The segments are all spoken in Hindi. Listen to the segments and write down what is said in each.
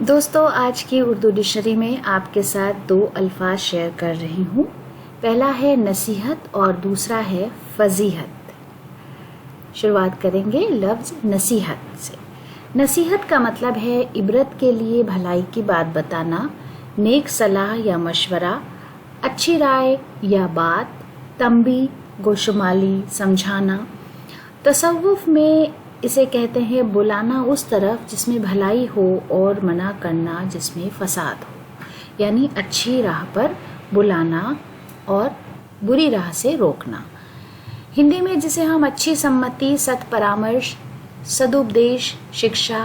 दोस्तों, आज की उर्दू डिक्शनरी में आपके साथ दो अल्फाज शेयर कर रही हूँ। पहला है नसीहत और दूसरा है फजीहत। शुरुआत करेंगे लफ्ज़ नसीहत से। नसीहत का मतलब है इबरत के लिए भलाई की बात बताना, नेक सलाह या मशवरा, अच्छी राय या बात, तंबी, गोशुमाली, समझाना। तसव्वुफ में इसे कहते हैं बुलाना उस तरफ जिसमें भलाई हो और मना करना जिसमें फसाद हो, यानी अच्छी राह पर बुलाना और बुरी राह से रोकना। हिंदी में जिसे हम अच्छी सम्मति, सत्परामर्श, सदुपदेश, शिक्षा,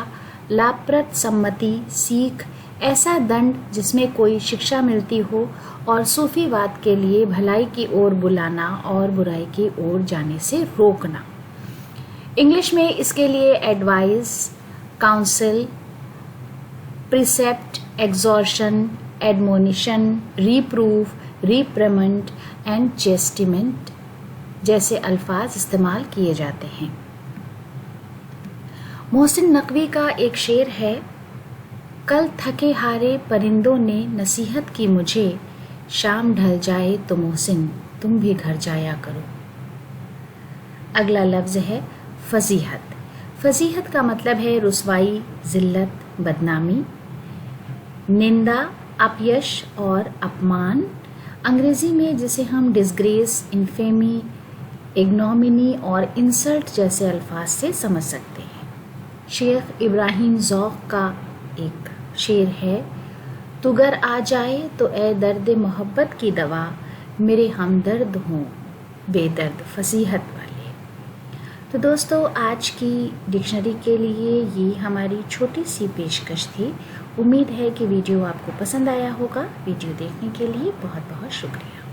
लाभप्रद सम्मति, सीख, ऐसा दंड जिसमें कोई शिक्षा मिलती हो, और सूफीवाद के लिए भलाई की ओर बुलाना और बुराई की ओर जाने से रोकना। इंग्लिश में इसके लिए advice, counsel, precept, exhortation, admonition, reproof, reprimand and chastisement जैसे अल्फाज इस्तेमाल किए जाते हैं। मोहसिन नकवी का एक शेर है, कल थके हारे परिंदों ने नसीहत की मुझे, शाम ढल जाए तो मोहसिन तुम भी घर जाया करो। अगला लफ्ज़ है फजीहत। फजीहत का मतलब है रुसवाई, जिल्लत, बदनामी, निंदा, अपयश और अपमान। अंग्रेज़ी में जिसे हम डिसग्रेस, इन्फेमी, इग्नोमिनी और इंसल्ट जैसे अल्फाज से समझ सकते हैं। शेख इब्राहिम ज़ौक़ का एक शेर है, तुगर आ जाए तो ए दर्द मोहब्बत की दवा, मेरे हमदर्द हों बेदर्द फसीहत वाले। तो दोस्तों, आज की डिक्शनरी के लिए ये हमारी छोटी सी पेशकश थी। उम्मीद है कि वीडियो आपको पसंद आया होगा। वीडियो देखने के लिए बहुत बहुत शुक्रिया।